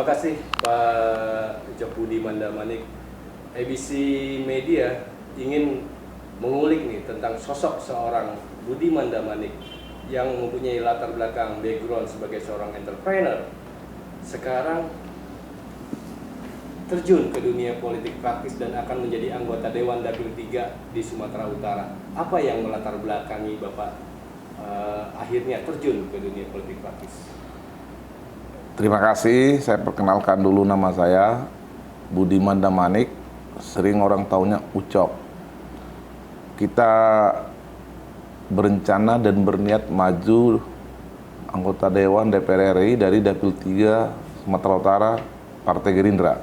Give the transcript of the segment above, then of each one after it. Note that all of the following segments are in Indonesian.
kasih Pak Jokbudi Mandamanik. ABC Media ingin mengulik nih tentang sosok seorang Budi Mandamanik yang mempunyai latar belakang background sebagai seorang entrepreneur. Sekarang terjun ke dunia politik praktis dan akan menjadi anggota Dewan Dapil 3 di Sumatera Utara. Apa yang melatar belakangi Bapak akhirnya terjun ke dunia politik praktis? Terima kasih, saya perkenalkan dulu nama saya Budi Mandamanik, sering orang taunya Ucok. Kita berencana dan berniat maju anggota Dewan DPR RI dari Dapil 3 Sumatera Utara Partai Gerindra.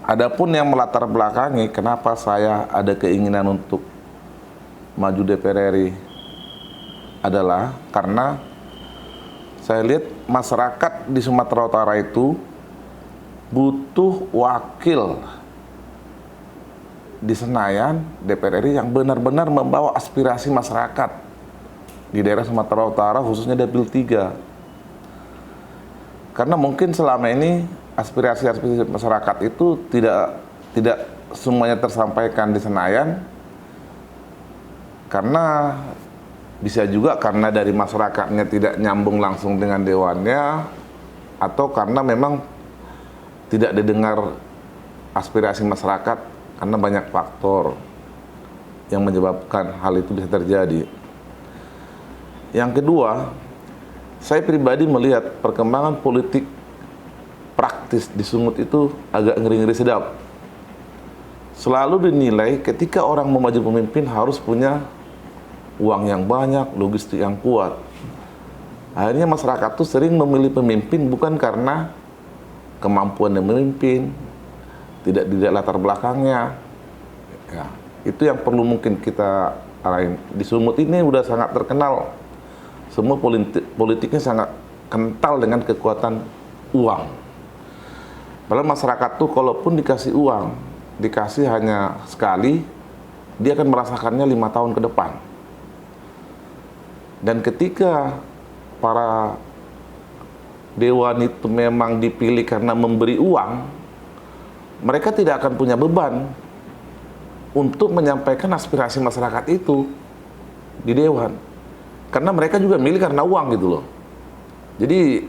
Adapun yang melatar belakangi kenapa saya ada keinginan untuk maju DPR RI adalah karena saya lihat masyarakat di Sumatera Utara itu butuh wakil di Senayan DPR RI yang benar-benar membawa aspirasi masyarakat di daerah Sumatera Utara, khususnya Dapil 3. Karena mungkin selama ini aspirasi masyarakat itu tidak semuanya tersampaikan di Senayan, karena bisa juga karena dari masyarakatnya tidak nyambung langsung dengan dewannya, atau karena memang tidak didengar aspirasi masyarakat karena banyak faktor yang menyebabkan hal itu bisa terjadi. Yang kedua, saya pribadi melihat perkembangan politik praktis di Sumut itu agak ngeri-ngeri sedap. Selalu dinilai ketika orang mau maju pemimpin harus punya uang yang banyak, logistik yang kuat. Akhirnya masyarakat tuh sering memilih pemimpin bukan karena kemampuan yang memimpin, tidak latar belakangnya. Ya, itu yang perlu mungkin kita arahin. Di Sumut ini udah sangat terkenal, semua politiknya sangat kental dengan kekuatan uang. Padahal masyarakat tuh kalaupun dikasih uang, dikasih hanya sekali, dia akan merasakannya 5 tahun ke depan. Dan ketika para dewan itu memang dipilih karena memberi uang, mereka tidak akan punya beban untuk menyampaikan aspirasi masyarakat itu di dewan. Karena mereka juga milih karena uang gitu loh. Jadi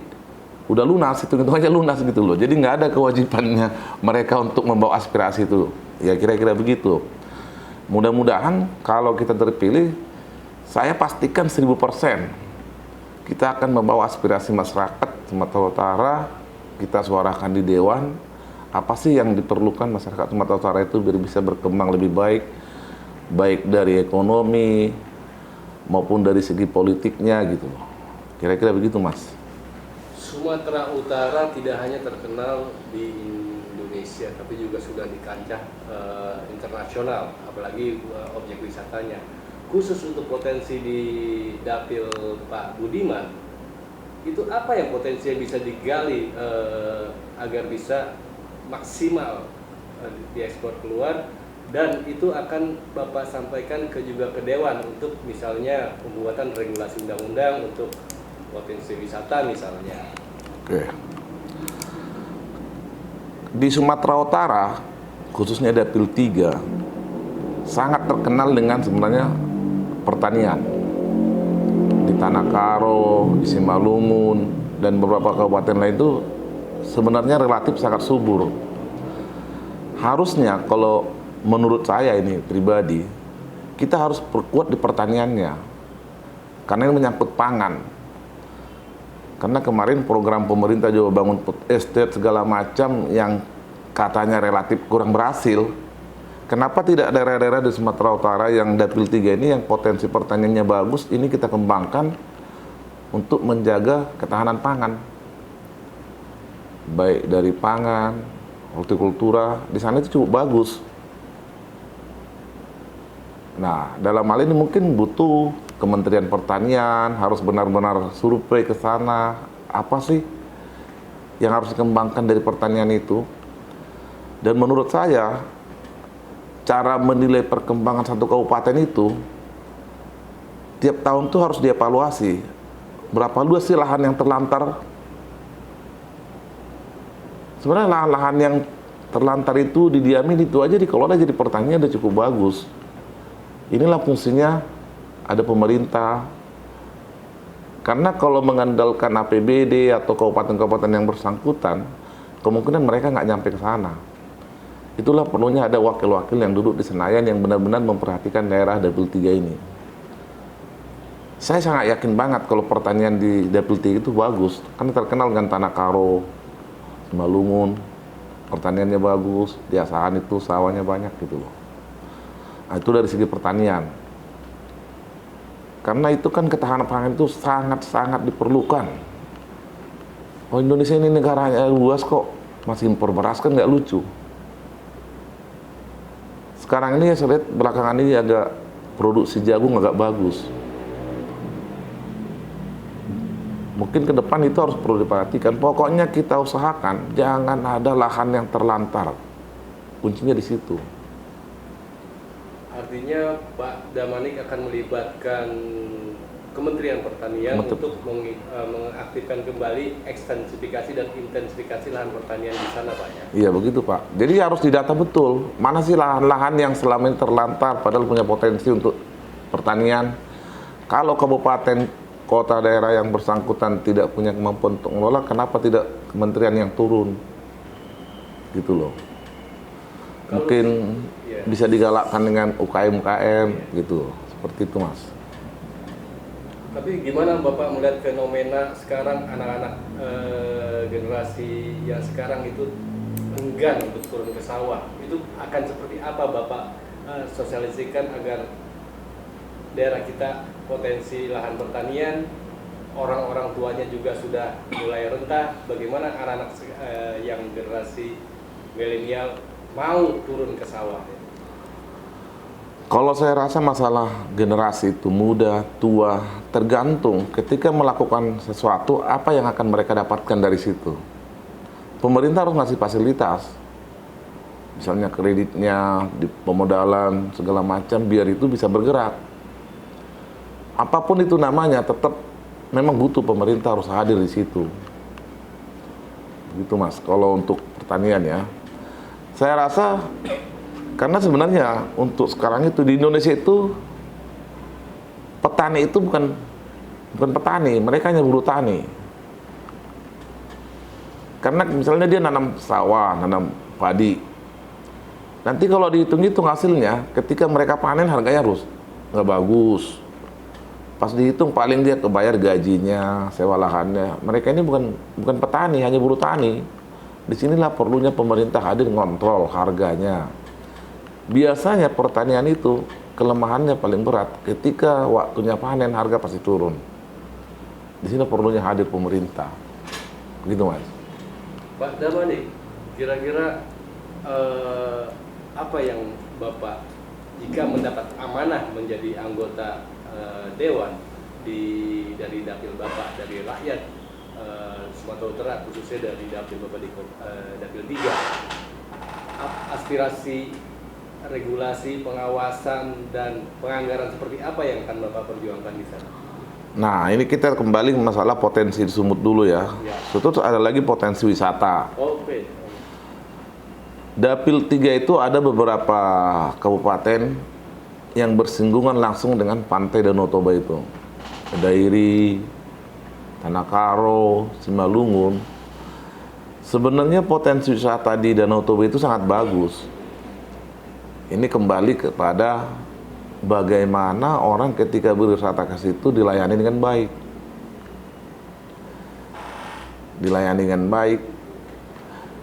udah lunas, hitung-hitung aja lunas gitu loh. Jadi nggak ada kewajibannya mereka untuk membawa aspirasi itu. Ya kira-kira begitu. Mudah-mudahan kalau kita terpilih, saya pastikan 1000% kita akan membawa aspirasi masyarakat Sumatera Utara, kita suarakan di Dewan, apa sih yang diperlukan masyarakat Sumatera Utara itu biar bisa berkembang lebih baik, baik dari ekonomi maupun dari segi politiknya gitu. Kira-kira begitu, Mas. Sumatera Utara tidak hanya terkenal di Indonesia, tapi juga sudah di kancah internasional, apalagi objek wisatanya. Khusus untuk potensi di Dapil Pak Budiman, itu apa yang potensi yang bisa digali agar bisa maksimal diekspor keluar, dan itu akan Bapak sampaikan juga ke Dewan untuk misalnya pembuatan regulasi undang-undang untuk potensi wisata misalnya. Oke. Di Sumatera Utara, khususnya Dapil 3, sangat terkenal dengan sebenarnya pertanian. Di Tanah Karo, di Simalungun, dan beberapa kabupaten lain itu sebenarnya relatif sangat subur. Harusnya kalau menurut saya ini pribadi, kita harus perkuat di pertaniannya. Karena ini menyangkut pangan. Karena kemarin program pemerintah juga bangun food estate segala macam yang katanya relatif kurang berhasil. Kenapa tidak daerah-daerah di Sumatera Utara yang Dapil 3 ini yang potensi pertaniannya bagus, ini kita kembangkan untuk menjaga ketahanan pangan. Baik dari pangan, hortikultura, di sana itu cukup bagus. Nah, dalam hal ini mungkin butuh Kementerian Pertanian, harus benar-benar survei ke sana, apa sih yang harus dikembangkan dari pertanian itu. Dan menurut saya, cara menilai perkembangan satu kabupaten itu tiap tahun tuh harus dievaluasi. Berapa luas sih lahan yang terlantar Sebenarnya lahan-lahan yang terlantar itu didiamin itu aja dikelola jadi pertanian udah cukup bagus. Inilah fungsinya ada pemerintah. Karena kalau mengandalkan APBD atau kabupaten-kabupaten yang bersangkutan, kemungkinan mereka nggak nyampe ke sana. Itulah perlunya ada wakil-wakil yang duduk di Senayan yang benar-benar memperhatikan daerah Dapil 3 ini. Saya sangat yakin banget kalau pertanian di Dapil 3 itu bagus. Karena terkenal dengan tanah karo, Simalungun, pertaniannya bagus, di Asahan itu sawahnya banyak gitu loh. Nah, itu dari segi pertanian. Karena itu kan ketahanan pangan itu sangat-sangat diperlukan. Oh, Indonesia ini negaranya luas kok, masih impor beras kan nggak lucu. Sekarang ini saya lihat belakangan ini agak produksi jagung agak bagus. Mungkin ke depan itu harus perlu diperhatikan. Pokoknya kita usahakan jangan ada lahan yang terlantar. Kuncinya di situ. Artinya Pak Damanik akan melibatkan Kementerian Pertanian untuk mengaktifkan kembali ekstensifikasi dan intensifikasi lahan pertanian di sana, Pak ya? Iya begitu Pak. Jadi harus didata betul. Mana sih lahan-lahan yang selama ini terlantar padahal punya potensi untuk pertanian. Kalau kabupaten, kota, daerah yang bersangkutan tidak punya kemampuan untuk mengelola, kenapa tidak kementerian yang turun? Gitu loh. Mungkin bisa digalakkan dengan UKM-UKM gitu. Seperti itu Mas. Tapi gimana Bapak melihat fenomena sekarang anak-anak generasi yang sekarang itu enggan untuk turun ke sawah? Itu akan seperti apa Bapak sosialisasikan agar daerah kita potensi lahan pertanian, orang-orang tuanya juga sudah mulai rentah, bagaimana anak-anak yang generasi milenial mau turun ke sawah? Kalau saya rasa masalah generasi itu muda, tua, tergantung ketika melakukan sesuatu, apa yang akan mereka dapatkan dari situ. Pemerintah harus ngasih fasilitas. Misalnya kreditnya, di pemodalan, segala macam, biar itu bisa bergerak. Apapun itu namanya, tetap memang butuh pemerintah harus hadir di situ. Gitu Mas, kalau untuk pertanian ya. Saya rasa karena sebenarnya untuk sekarang itu di Indonesia itu petani itu bukan petani, mereka hanya buruh tani. Karena misalnya dia nanam sawah, nanam padi. Nanti kalau dihitung-hitung hasilnya, ketika mereka panen harganya harus nggak bagus. Pas dihitung paling dia kebayar gajinya, sewa lahannya. Mereka ini bukan petani, hanya buruh tani. Disinilah perlunya pemerintah hadir ngontrol harganya. Biasanya pertanian itu kelemahannya paling berat ketika waktunya panen harga pasti turun. Di sini perlunya hadir pemerintah. Begitu Mas. Pak Damanik, kira-kira apa yang Bapak jika mendapat amanah menjadi anggota dewan dari dapil Bapak, dari rakyat Sumatera Utara, khususnya dari dapil Bapak di dapil 3, aspirasi regulasi, pengawasan, dan penganggaran seperti apa yang akan Bapak perjuangkan di sana? Nah, ini kita kembali ke masalah potensi di Sumut dulu ya. Terus ada lagi potensi wisata. Oke. Dapil 3 itu ada beberapa kabupaten yang bersinggungan langsung dengan pantai Danau Toba itu. Dairi, Tanah Karo, Simalungun. Sebenarnya potensi wisata di Danau Toba itu sangat bagus. Ini kembali kepada bagaimana orang ketika berwisata ke situ dilayani dengan baik. Dilayani dengan baik.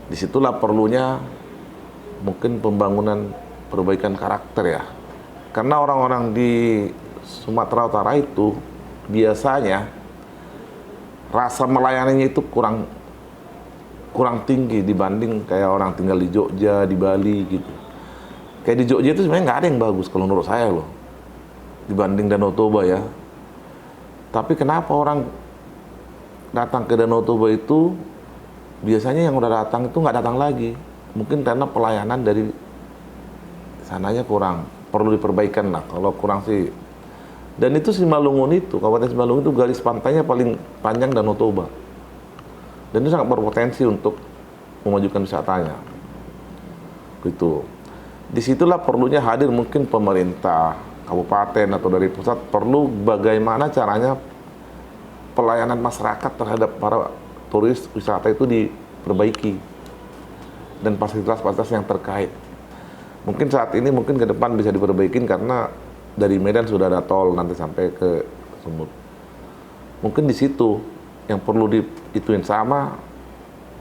Disitulah perlunya mungkin pembangunan perbaikan karakter ya. Karena orang-orang di Sumatera Utara itu biasanya rasa melayaninya itu kurang tinggi dibanding kayak orang tinggal di Jogja, di Bali gitu. Kayak di Jogja itu sebenarnya nggak ada yang bagus kalau menurut saya loh, dibanding Danau Toba ya. Tapi kenapa orang datang ke Danau Toba itu biasanya yang udah datang itu nggak datang lagi? Mungkin karena pelayanan dari sananya kurang, perlu diperbaikan lah. Kalau kurang sih. Dan itu Simalungun itu, Kabupaten Simalungun itu garis pantainya paling panjang Danau Toba. Dan itu sangat berpotensi untuk memajukan wisatanya. Gitu. Disitulah perlunya hadir mungkin pemerintah, kabupaten atau dari pusat, perlu bagaimana caranya pelayanan masyarakat terhadap para turis wisata itu diperbaiki dan fasilitas-fasilitas yang terkait. Mungkin saat ini, mungkin ke depan bisa diperbaikin karena dari Medan sudah ada tol nanti sampai ke Sumut. Mungkin di situ yang perlu diituin sama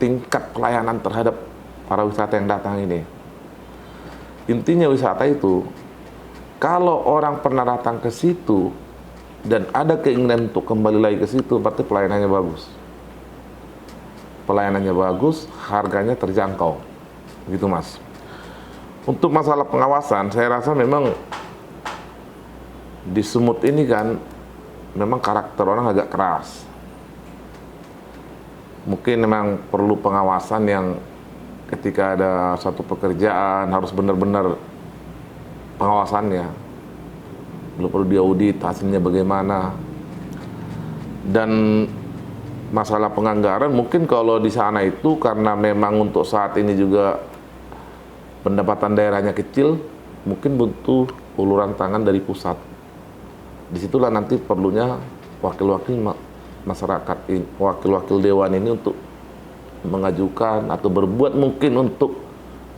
tingkat pelayanan terhadap para wisata yang datang ini. Intinya wisata itu, kalau orang pernah datang ke situ dan ada keinginan untuk kembali lagi ke situ, berarti pelayanannya bagus. Pelayanannya bagus, harganya terjangkau. Gitu, Mas. Untuk masalah pengawasan, saya rasa memang di Sumut ini kan memang karakter orang agak keras. Mungkin memang perlu pengawasan yang ketika ada satu pekerjaan harus benar-benar pengawasannya. Belum perlu diaudit hasilnya bagaimana. Dan masalah penganggaran mungkin kalau di sana itu karena memang untuk saat ini juga pendapatan daerahnya kecil, mungkin butuh uluran tangan dari pusat. Disitulah nanti perlunya wakil-wakil masyarakat, wakil-wakil dewan ini untuk mengajukan atau berbuat mungkin untuk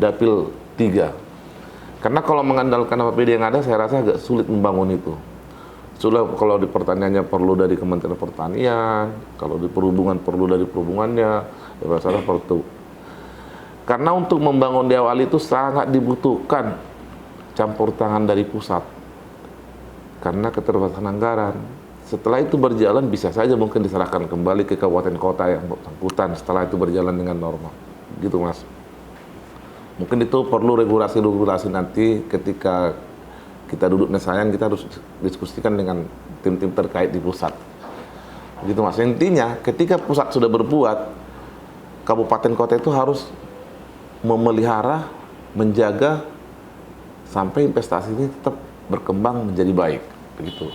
dapil 3. Karena kalau mengandalkan APBD yang ada, saya rasa agak sulit membangun itu. Sudah kalau di pertaniannya perlu dari Kementerian Pertanian, kalau di perhubungan perlu dari perhubungannya, ya masalah perlu. Karena untuk membangun di awal itu sangat dibutuhkan campur tangan dari pusat. Karena keterbatasan anggaran. Setelah itu berjalan bisa saja mungkin diserahkan kembali ke kabupaten kota yang bersangkutan setelah itu berjalan dengan normal. Gitu, Mas. Mungkin itu perlu regulasi-regulasi nanti ketika kita duduk nesayan, kita harus diskusikan dengan tim-tim terkait di pusat. Gitu, Mas. Intinya ketika pusat sudah berbuat, kabupaten kota itu harus memelihara, menjaga sampai investasi ini tetap berkembang menjadi baik. Begitu.